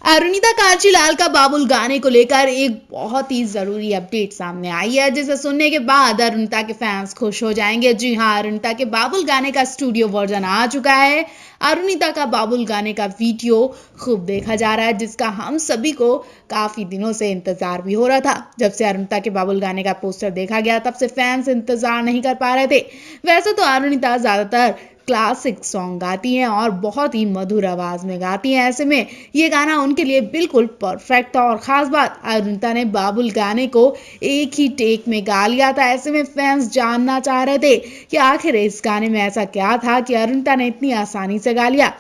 अरुणिता कांजीलाल का बाबुल गाने को लेकर एक बहुत ही जरूरी अपडेट सामने आई है, जिसे सुनने के बाद अरुणिता के फैंस खुश हो जाएंगे। जी हां, अरुणिता के बाबुल गाने का स्टूडियो वर्जन आ चुका है। अरुणिता का बाबुल गाने का वीडियो खूब देखा जा रहा है, जिसका हम सभी को काफी दिनों से इंतजार भी हो रहा था। जब से अरुणिता के बाबुल गाने का पोस्टर देखा गया, तब से फैंस इंतजार नहीं कर पा रहे थे। वैसे तो अरुणिता ज्यादातर क्लासिक सॉन्ग गाती हैं और बहुत ही मधुर आवाज में गाती हैं। ऐसे में ये गाना उनके लिए बिल्कुल परफेक्ट था। और खास बात, अरुणिता ने बाबुल गाने को एक ही टेक में गा लिया था। ऐसे में फैंस जानना चाह रहे थे कि आखिर इस गाने में ऐसा क्या था कि अरुणिता ने इतनी आसानी से गा लिया।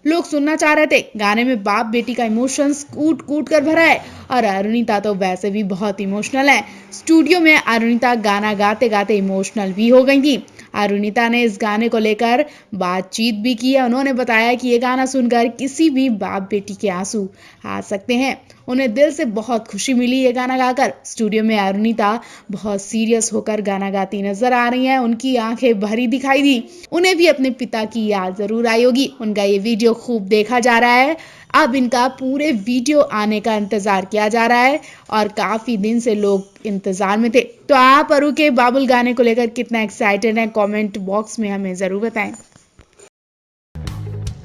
लोग सुनना चाह रहे थे। गाने में बाप बेटी का इमोशंस कूट कूट कर भरा है और अरुणिता तो वैसे भी बहुत इमोशनल है। स्टूडियो में अरुणिता गाना गाते गाते इमोशनल भी हो गई थी। अरुणिता ने इस गाने को लेकर बातचीत भी की है। उन्होंने बताया कि ये गाना सुनकर किसी भी बाप बेटी के आंसू आ सकते हैं। उन्हें दिल से बहुत खुशी मिली ये गाना गाकर। स्टूडियो में अरुणिता बहुत सीरियस होकर गाना गाती नजर आ रही हैं। उनकी आंखें भरी दिखाई दी। उन्हें भी अपने पिता की याद जरूर आई होगी। उनका ये वीडियो खूब देखा जा रहा है। अब इनका पूरे वीडियो आने का इंतजार किया जा रहा है और काफी दिन से लोग इंतजार में थे। तो आप अरु के बाबुल गाने को लेकर कितना एक्साइटेड हैं, कमेंट बॉक्स में हमें जरूर बताएं।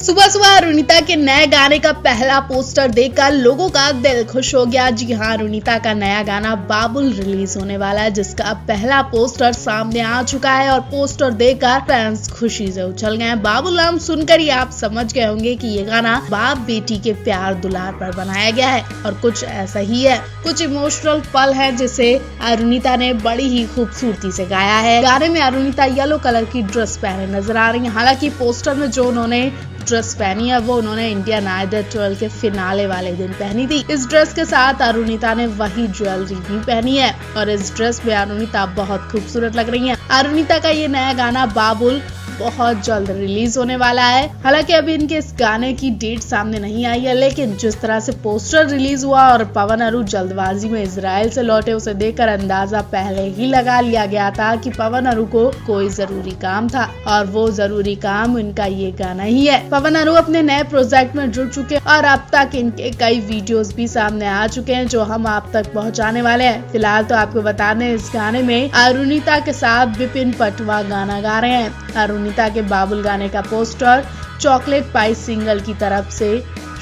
सुबह सुबह अरुणिता के नए गाने का पहला पोस्टर देखकर लोगों का दिल खुश हो गया। जी हां, अरुणिता का नया गाना बाबुल रिलीज होने वाला है, जिसका पहला पोस्टर सामने आ चुका है और पोस्टर देखकर फैंस खुशी से उछल गए हैं। बाबुल नाम सुनकर ही आप समझ गए होंगे कि ये गाना बाप बेटी के प्यार दुलार पर बनाया गया है और कुछ ऐसा ही है। कुछ इमोशनल पल है जिसे अरुणिता ने बड़ी ही खूबसूरती से गाया है। गाने में अरुणिता येलो कलर की ड्रेस पहने नजर आ रही है। हालांकि पोस्टर में जो उन्होंने ड्रेस पहनी है वो उन्होंने इंडियन आइडल 12 के फिनाले वाले दिन पहनी थी। इस ड्रेस के साथ अरुणिता ने वही ज्वेलरी भी पहनी है और इस ड्रेस में अरुणिता बहुत खूबसूरत लग रही है। अरुणिता का ये नया गाना बाबुल बहुत जल्द रिलीज होने वाला है। हालांकि अभी इनके इस गाने की डेट सामने नहीं आई है, लेकिन जिस तरह से पोस्टर रिलीज हुआ और पवन अरु जल्दबाजी में इजराइल से लौटे, उसे देखकर अंदाजा पहले ही लगा लिया गया था कि पवन अरु को कोई जरूरी काम था और वो जरूरी काम इनका ये गाना ही है। पवन अरु अपने नए प्रोजेक्ट में जुड़ चुके और अब तक इनके कई वीडियोस भी सामने आ चुके हैं जो हम आप तक पहुंचाने वाले हैं। फिलहाल तो आपको बता दें, इस गाने में अरुणिता के साथ विपिन पटवा गाना गा रहे हैं। अरुणिता के बाबुल गाने का पोस्टर चॉकलेट पाई सिंगल की तरफ से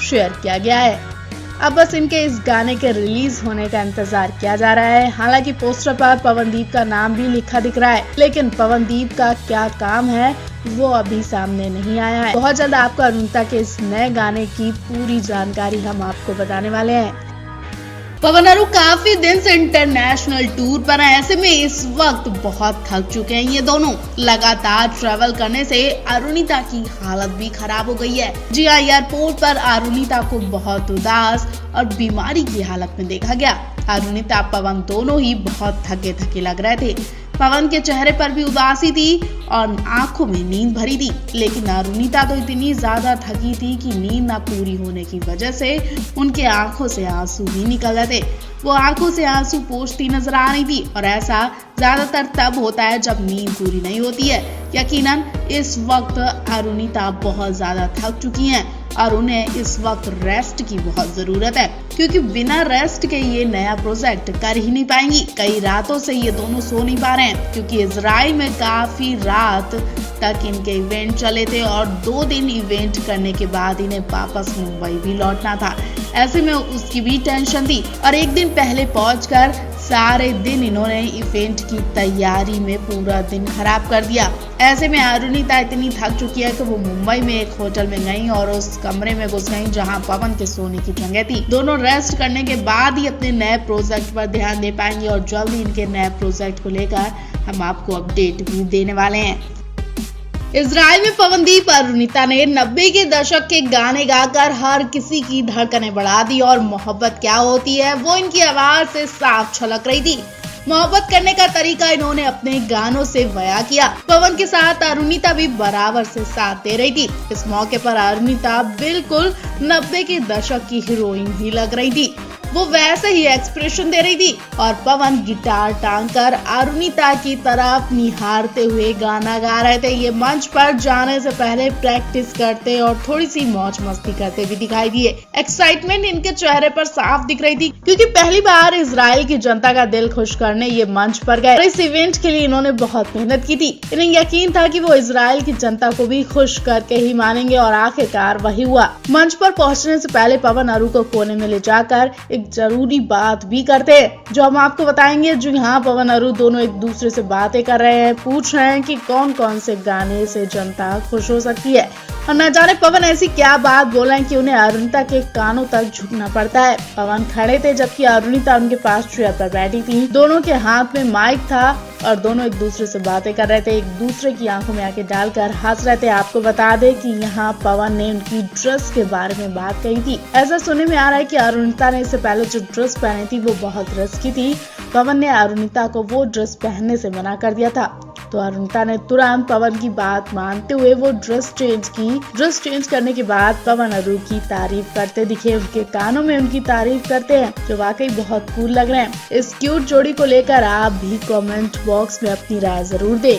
शेयर किया गया है। अब बस इनके इस गाने के रिलीज होने का इंतजार किया जा रहा है। हालांकि पोस्टर पर पवनदीप का नाम भी लिखा दिख रहा है, लेकिन पवनदीप का क्या काम है वो अभी सामने नहीं आया है। बहुत जल्द आपको अरुणिता के इस नए गाने की पूरी जानकारी हम आपको बताने वाले हैं। पवन अरु काफी दिन से इंटरनेशनल टूर पर हैं। ऐसे में इस वक्त बहुत थक चुके हैं ये दोनों। लगातार ट्रैवल करने से अरुणिता की हालत भी खराब हो गई है। जी हां, एयरपोर्ट पर अरुणिता को बहुत उदास और बीमारी की हालत में देखा गया। अरुणिता पवन दोनों ही बहुत थके थके लग रहे थे। पवन के चेहरे पर भी उदासी थी और आंखों में नींद भरी थी, लेकिन अरुणिता तो इतनी ज्यादा थकी थी कि नींद ना पूरी होने की वजह से उनके आंखों से आंसू भी निकल रहे थे। वो आंखों से आंसू पोंछती नजर आ रही थी और ऐसा ज्यादातर तब होता है जब नींद पूरी नहीं होती है। यकीनन इस वक्त अरुणिता बहुत ज्यादा थक चुकी हैं और उन्हें इस वक्त रेस्ट की बहुत जरूरत है, क्योंकि बिना रेस्ट के ये नया प्रोजेक्ट कर ही नहीं पाएंगी। कई रातों से ये दोनों सो नहीं पा रहे हैं, क्योंकि इजराइल में काफी रात तक इनके इवेंट चले थे और 2 दिन इवेंट करने के बाद इन्हें वापस मुंबई भी लौटना था। ऐसे में उसकी भी टेंशन थी और एक दिन पहले पहुंचकर सारे दिन इन्होंने इवेंट की तैयारी में पूरा दिन खराब कर दिया। ऐसे में अरुणिता इतनी थक चुकी है कि वो मुंबई में एक होटल में गई और उस कमरे में घुस गई जहां पवन के सोने की जगह थी। दोनों रेस्ट करने के बाद ही अपने नए प्रोजेक्ट पर ध्यान दे पाएंगे और जल्द ही इनके नए प्रोजेक्ट को लेकर हम आपको अपडेट भी देने वाले हैं। इजराइल में पवनदीप अरुणिता ने 90 के दशक के गाने गाकर हर किसी की धड़कनें बढ़ा दी और मोहब्बत क्या होती है वो इनकी आवाज से साफ छलक रही थी। मोहब्बत करने का तरीका इन्होंने अपने गानों से बयां किया। पवन के साथ अरुणिता भी बराबर से साथ दे रही थी। इस मौके पर अरुणिता बिल्कुल 90 के दशक की हीरोइन ही लग रही थी। वो वैसे ही एक्सप्रेशन दे रही थी और पवन गिटार टांगकर अरुणिता की तरफ निहारते हुए गाना गा रहे थे। ये मंच पर जाने से पहले प्रैक्टिस करते और थोड़ी सी मौज मस्ती करते भी दिखाई दिए। एक्साइटमेंट इनके चेहरे पर साफ दिख रही थी क्योंकि पहली बार इजराइल की जनता का दिल खुश करने ये मंच पर गए। इस इवेंट के लिए इन्होंने बहुत मेहनत की थी। इन्हें यकीन था कि वो इजराइल की जनता को भी खुश करके ही मानेंगे और आखिरकार वही हुआ। मंच पर पहुंचने से पहले पवन अरु को कोने में ले जाकर एक जरूरी बात भी करते हैं जो हम आपको बताएंगे। जो यहाँ पवन अरु दोनों एक दूसरे से बातें कर रहे हैं, पूछ रहे हैं कि कौन कौन से गाने से जनता खुश हो सकती है और न जाने पवन ऐसी क्या बात बोला है कि उन्हें अरुणिता के कानों तक झुकना पड़ता है। पवन खड़े थे जबकि अरुणिता उनके पास चेयर पर बैठी थी। दोनों के हाथ में माइक था और दोनों एक दूसरे से बातें कर रहे थे, एक दूसरे की आंखों में आंखें डालकर हंस रहे थे। आपको बता दें कि यहाँ पवन ने उनकी ड्रेस के बारे में बात कही थी। ऐसा सुनने में आ रहा है कि अरुणिता ने इससे पहले जो ड्रेस पहनी थी वो बहुत रिस्की थी। पवन ने अरुणिता को वो ड्रेस पहनने से मना कर दिया था तो अरुणिता ने तुरंत पवन की बात मानते हुए वो ड्रेस चेंज की। ड्रेस चेंज करने के बाद पवन अरु की तारीफ करते दिखे, उनके कानों में उनकी तारीफ करते हैं जो वाकई बहुत कूल लग रहे हैं। इस क्यूट जोड़ी को लेकर आप भी कमेंट बॉक्स में अपनी राय जरूर दें।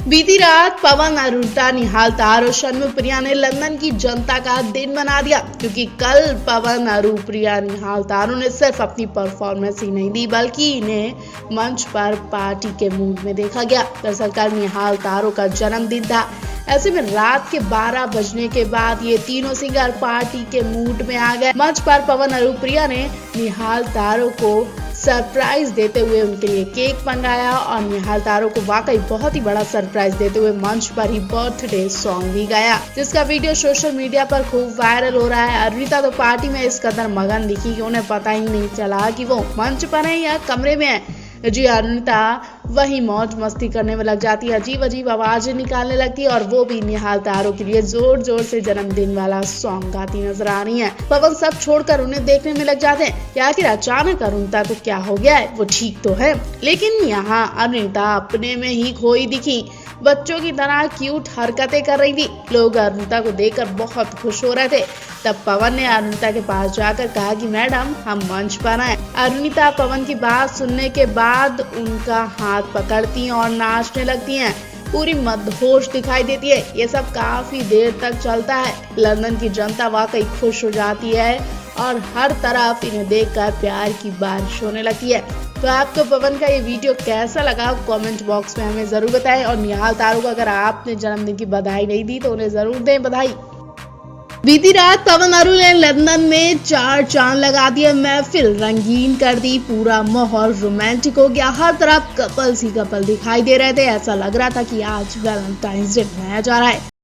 बीती रात पवन, अरुणिता, निहाल तार और शन्मुख प्रिया ने लंदन की जनता का दिन बना दिया क्योंकि कल पवन, अरु, प्रिया, निहाल तारों ने सिर्फ अपनी परफॉर्मेंस ही नहीं दी बल्कि इन्हें मंच पर पार्टी के मूड में देखा गया। दरअसल कल निहाल तारों का जन्मदिन था। ऐसे में रात के 12 बजने के बाद ये तीनों सिंगर पार्टी के मूड में आ गए। मंच पर पवन, अरु, प्रिया ने निहाल तारों को सरप्राइज देते हुए उनके लिए केक मंगाया और निहाल तारों को वाकई बहुत ही बड़ा सरप्राइज देते हुए मंच पर ही बर्थडे सॉन्ग भी गाया जिसका वीडियो सोशल मीडिया पर खूब वायरल हो रहा है। अरुणिता तो पार्टी में इस कदर मगन दिखी कि उन्हें पता ही नहीं चला कि वो मंच पर है या कमरे में है। जी अरुणिता वही मौज मस्ती करने में लग जाती है, अजीब अजीब आवाजें निकालने लगती है और वो भी निहाल तारों के लिए जोर जोर से जन्मदिन वाला सॉन्ग गाती नजर आ रही है। पवन सब छोड़कर उन्हें देखने में लग जाते हैं कि आखिर अचानक अरुणिता को क्या हो गया है। वो ठीक तो है लेकिन यहाँ अरुणिता अपने में ही खोई दिखी, बच्चों की तरह क्यूट हरकतें कर रही थी। लोग अरुणिता को देखकर बहुत खुश हो रहे थे। तब पवन ने अरुणिता के पास जाकर कहा कि मैडम हम मंच पर आए। अरुणिता पवन की बात सुनने के बाद उनका हाथ पकड़ती हैं और नाचने लगती हैं। पूरी मदहोश दिखाई देती है। ये सब काफी देर तक चलता है। लंदन की जनता वाकई खुश हो जाती है और हर तरफ इन्हें देखकर प्यार की बारिश होने लगती है। तो आपको पवन का ये वीडियो कैसा लगा कमेंट बॉक्स में हमें जरूर बताएं और निहाल तारों को अगर आपने जन्मदिन की बधाई नहीं दी तो उन्हें जरूर दें बधाई। बीती रात पवन अरु ने लंदन में 4 चांद लगा दिए, महफिल रंगीन कर दी, पूरा माहौल रोमांटिक हो गया। हर तरफ कपल्स ही कपल दिखाई दे रहे थे। ऐसा लग रहा था कि आज वैलेंटाइंस डे मनाया जा रहा है।